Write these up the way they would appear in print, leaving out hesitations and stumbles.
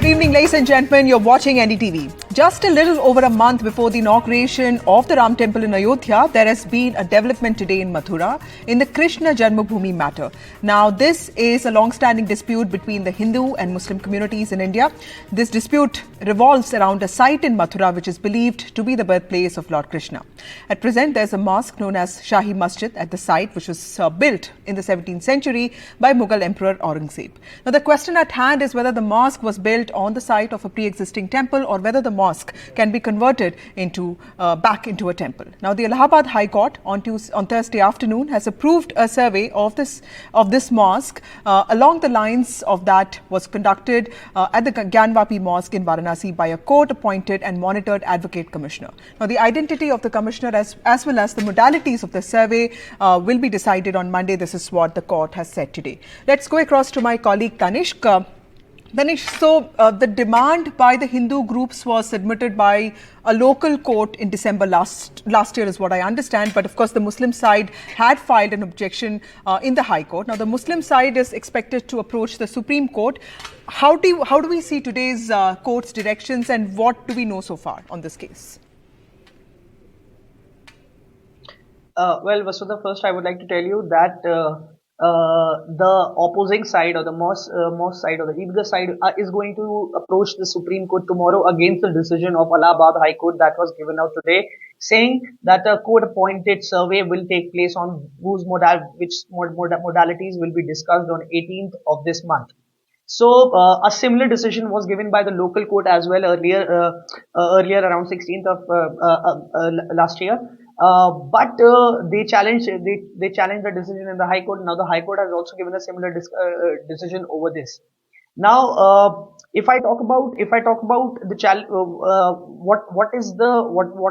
evening, ladies and gentlemen. You're watching NDTV. Just a little over a month before the inauguration of the Ram Temple in Ayodhya, there has been a development today in Mathura in the Krishna Janmabhoomi matter. Now, this is a long-standing dispute between the Hindu and Muslim communities in India. This dispute revolves around a site in Mathura which is believed to be the birthplace of Lord Krishna. At present, there's a mosque known as Shahi Masjid at the site, which was built in the 17th century by Mughal Emperor Aurangzeb. Now, the question at hand is whether the mosque was built on the site of a pre-existing temple or whether the mosque can be converted into back into a temple. Now, the Allahabad High Court on Thursday afternoon has approved a survey of this mosque along the lines of that was conducted at the Gyanvapi Mosque in Varanasi by a court-appointed and monitored advocate commissioner. Now, the identity of the commissioner as well as the modalities of the survey will be decided on Monday. This is what the court has said today. Let's go across to my colleague Tanishk. So the demand by the Hindu groups was submitted by a local court in December last year is what I understand. But of course, the Muslim side had filed an objection in the High Court. Now, the Muslim side is expected to approach the Supreme Court. How do we see today's court's directions and what do we know so far on this case? Well, Vasudha, first I would like to tell you that the opposing side or the mosque side or the Eidgah side is going to approach the Supreme Court tomorrow against the decision of Allahabad High Court that was given out today, saying that a court-appointed survey will take place on which modalities will be discussed on 18th of this month. So a similar decision was given by the local court as well earlier around 16th of last year. But they challenged the decision in the High Court. Now the High Court has also given a similar decision over this. Now, if I talk about the what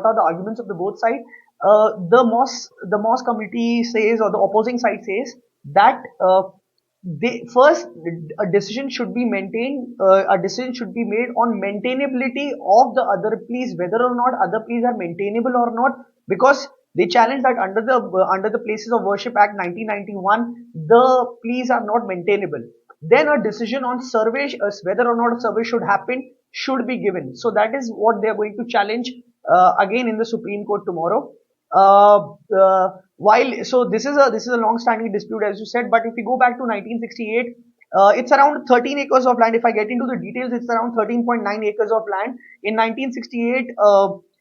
are the arguments of the both sides? The mosque committee says, or the opposing side says, that a decision should be maintained. A decision should be made on maintainability of the other pleas, whether or not other pleas are maintainable or not, because they challenge that under the Places of Worship Act 1991, the pleas are not maintainable. Then a decision on survey, whether or not a survey should happen, should be given. So that is what they are going to challenge again in the Supreme Court tomorrow. So this is a long-standing dispute, as you said. But if we go back to 1968, it's around 13 acres of land. If I get into the details, it's around 13.9 acres of land. In 1968,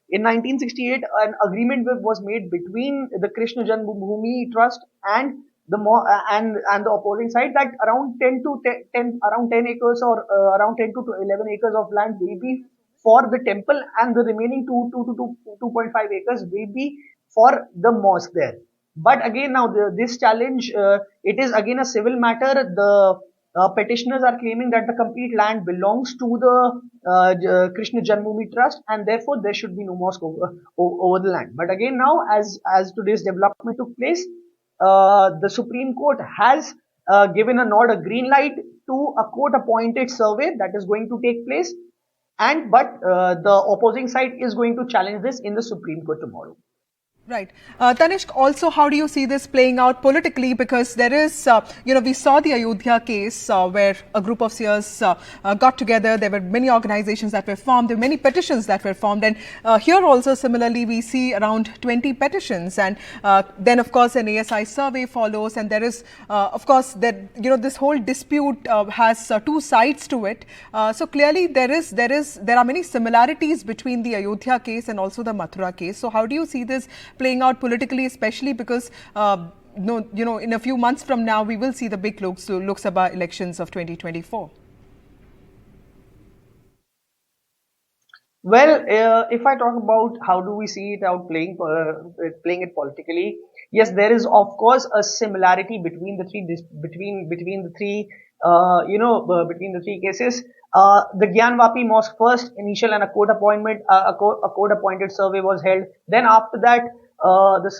an agreement was made between the Krishna Janmabhoomi Trust and the opposing side that around 10 acres or around 10 to 11 acres of land will be for the temple, and the remaining 2.5 acres will be for the mosque there. But again, now this challenge, it is again a civil matter. The petitioners are claiming that the complete land belongs to the Krishna Janmabhoomi Trust, and therefore there should be no mosque over the land. But again, now as today's development took place, the Supreme Court has given a green light to a court-appointed survey that is going to take place, but the opposing side is going to challenge this in the Supreme Court tomorrow. Right. Tanishk, also, how do you see this playing out politically? Because there is, we saw the Ayodhya case where a group of seers got together. There were many organizations that were formed. There were many petitions that were formed. And here also, similarly, we see around 20 petitions. And then, of course, an ASI survey follows. And there is, of course, this whole dispute has two sides to it. So clearly, there are many similarities between the Ayodhya case and also the Mathura case. So how do you see this playing out politically, especially because in a few months from now we will see the big Lok Sabha elections of 2024? Well, if I talk about how do we see it out playing it politically, yes, there is of course a similarity between the three cases. The Gyanvapi Mosque first, initial and a court appointed survey was held. Then after that, the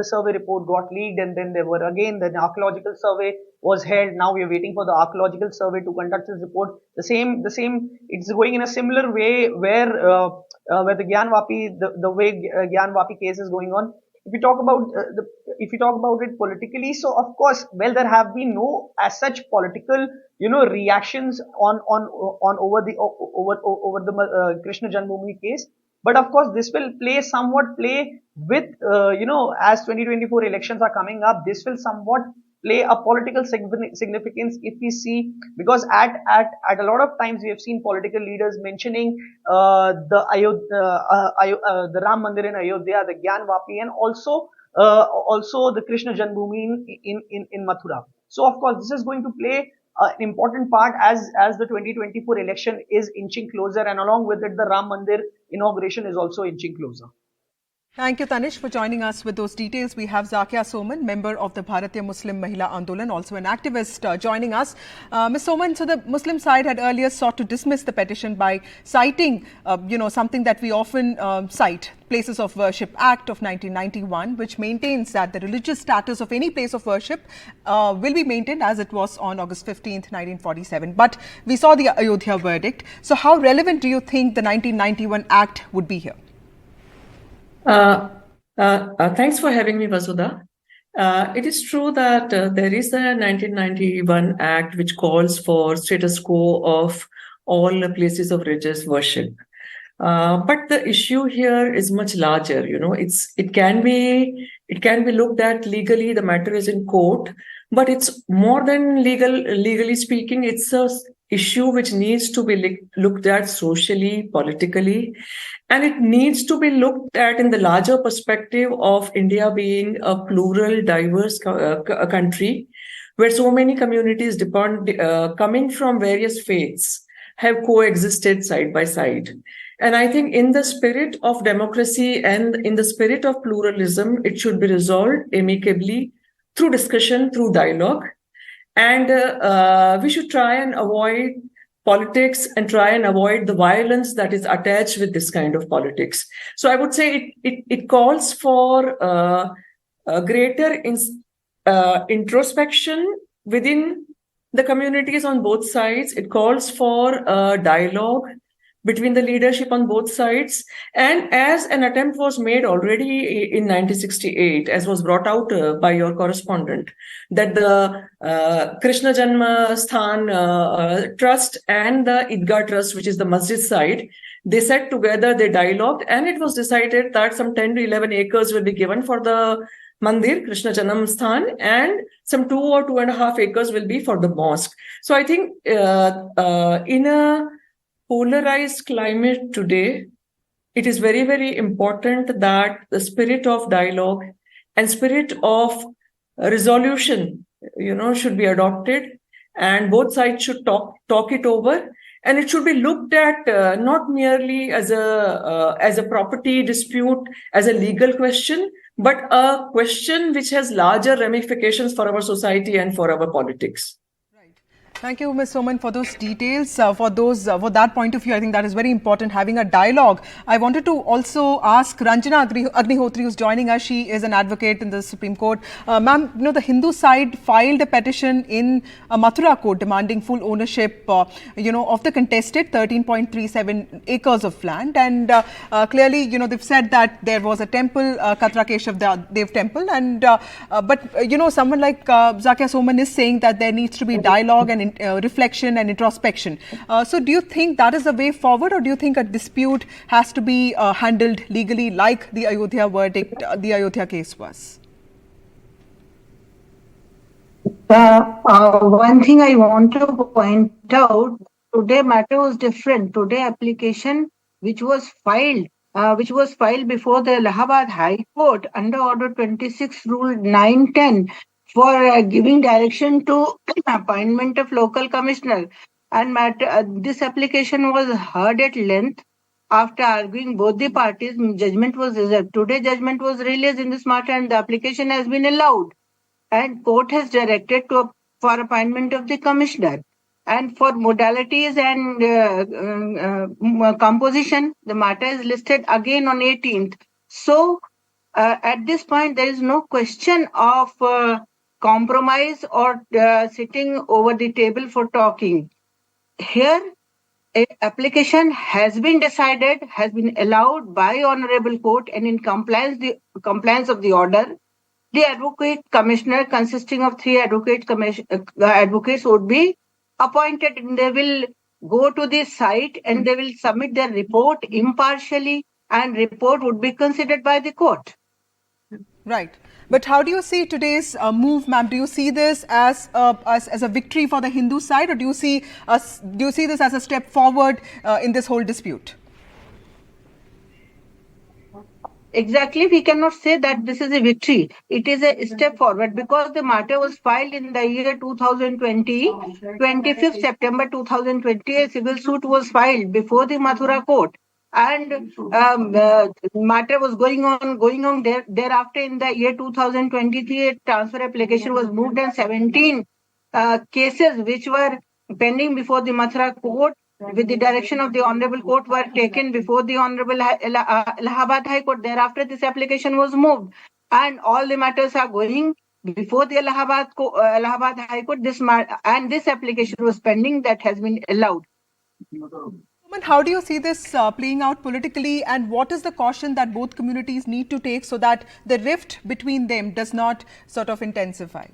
survey report got leaked, and then the archaeological survey was held. Now we are waiting for the archaeological survey to conduct its report. The same. It's going in a similar way where the Gyanvapi, the way Gyanvapi case is going on. if we talk about if we talk about it politically, so of course, well, there have been no as such political, reactions on over the Krishna Janmabhoomi case. But of course, this will somewhat play with, as 2024 elections are coming up, this will somewhat play a political significance if we see, because at a lot of times we have seen political leaders mentioning the Ram Mandir in Ayodhya, the Gyanvapi, and also the Krishna Janmabhoomi in Mathura. So of course, this is going to play an important part as the 2024 election is inching closer, and along with it, the Ram Mandir inauguration is also inching closer. Thank you, Tanish, for joining us with those details. We have Zakia Soman, member of the Bharatiya Muslim Mahila Andolan, also an activist, joining us. Ms. Soman, so the Muslim side had earlier sought to dismiss the petition by citing, something that we often cite, Places of Worship Act of 1991, which maintains that the religious status of any place of worship will be maintained as it was on August 15th, 1947. But we saw the Ayodhya verdict. So how relevant do you think the 1991 Act would be here? Thanks for having me, Vasudha. It is true that there is a 1991 Act which calls for status quo of all places of religious worship. But the issue here is much larger. It can be looked at legally. The matter is in court, but it's more than legal. Legally speaking, it's a issue which needs to be looked at socially, politically, and it needs to be looked at in the larger perspective of India being a plural, diverse country where so many communities coming from various faiths have coexisted side by side. And I think in the spirit of democracy and in the spirit of pluralism, it should be resolved amicably through discussion, through dialogue. And we should try and avoid politics and try and avoid the violence that is attached with this kind of politics. So I would say it calls for a greater introspection within the communities on both sides. It calls for dialogue between the leadership on both sides. And as an attempt was made already in 1968, as was brought out by your correspondent, that the Krishna Janmabhoomi Trust and the Idgah Trust, which is the masjid side, they sat together, they dialogued, and it was decided that some 10 to 11 acres will be given for the Mandir, Krishna Janmabhoomi, and some 2 or 2.5 acres will be for the mosque. So I think in a polarized climate today, it is very, very important that the spirit of dialogue and spirit of resolution, should be adopted, and both sides should talk it over, and it should be looked at not merely as a property dispute, as a legal question, but a question which has larger ramifications for our society and for our politics. Thank you, Ms. Soman, for those details. For that point of view, I think that is very important, having a dialogue. I wanted to also ask Ranjana Agnihotri, who's joining us. She is an advocate in the Supreme Court. Ma'am, the Hindu side filed a petition in Mathura court demanding full ownership, of the contested 13.37 acres of land. And clearly, they've said that there was a temple, Katra Keshav Dev temple, and but someone like Zakia Soman is saying that there needs to be dialogue and reflection and introspection. So do you think that is the way forward, or do you think a dispute has to be handled legally like the Ayodhya verdict, the Ayodhya case was? One thing I want to point out, today matter was different. Today application which was filed before the Allahabad High Court under Order 26 Rule 910 for giving direction to appointment of local commissioner, and this application was heard at length. After arguing both the parties, judgment was reserved. Today judgment was released in this matter and the application has been allowed, and court has directed for appointment of the commissioner. And for modalities and composition, the matter is listed again on 18th. So at this point, there is no question of compromise or sitting over the table for talking. Here, application has been decided, has been allowed by Honorable Court, and in compliance of the order, the Advocate Commissioner, consisting of 3 advocates, would be appointed, and they will go to the site and they will submit their report impartially, and report would be considered by the court. Right. But how do you see today's move, ma'am? Do you see this as a victory for the Hindu side, or do you see this as a step forward in this whole dispute? Exactly, we cannot say that this is a victory. It is a step forward because the matter was filed in the year 2020, 25th September 2020. A civil suit was filed before the Mathura court, and matter was going on thereafter. In the year 2023, a transfer application was moved, and 17 cases which were pending before the Mathura court with the direction of the Honorable Court were taken before the Honorable Allahabad High Court. Thereafter, this application was moved, and all the matters are going before the Allahabad High Court. This application was pending, that has been allowed. How do you see this playing out politically, and what is the caution that both communities need to take so that the rift between them does not sort of intensify?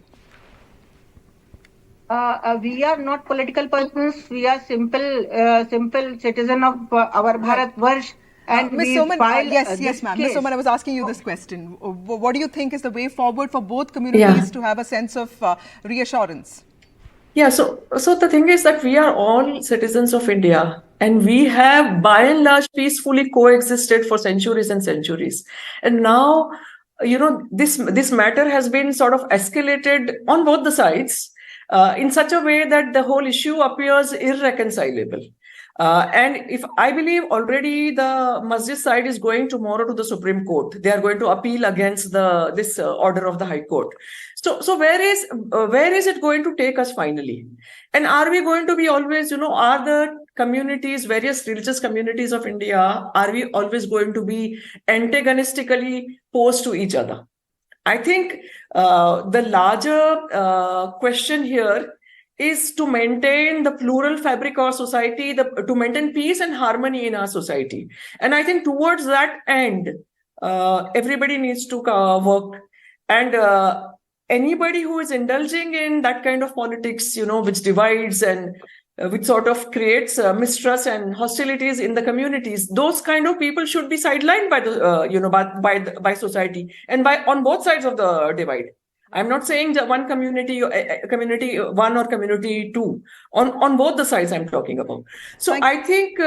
We are not political persons. We are simple citizen of our Bharat Varsh. And Ms. Soman, yes, ma'am. Ms. Soman, I was asking you this question. What do you think is the way forward for both communities to have a sense of reassurance? Yeah, so the thing is that we are all citizens of India, and we have by and large peacefully coexisted for centuries and centuries. And now, this matter has been sort of escalated on both the sides in such a way that the whole issue appears irreconcilable. And if I believe already the Masjid side is going tomorrow to the Supreme Court, they are going to appeal against this order of the High Court. So where is it going to take us finally? And are we going to be always, are the communities, various religious communities of India, are we always going to be antagonistically posed to each other? I think the larger question here is to maintain the plural fabric of our society, to maintain peace and harmony in our society. And I think towards that end, everybody needs to work. And anybody who is indulging in that kind of politics, which divides and which sort of creates mistrust and hostilities in the communities, those kind of people should be sidelined by the by society and on both sides of the divide. I'm not saying that one community one or community two. On both the sides I'm talking about. So I think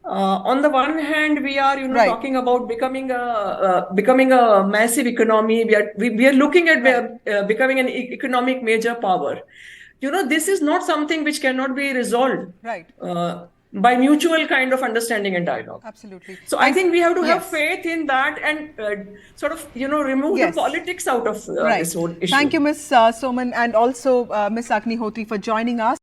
on the one hand we are talking about becoming a massive economy. We are looking at becoming an economic major power. This is not something which cannot be resolved by mutual kind of understanding and dialogue. Absolutely. So I think we have to have faith in that and sort of, remove the politics out of this whole issue. Thank you, Ms. Soman, and also Ms. Agnihotri for joining us.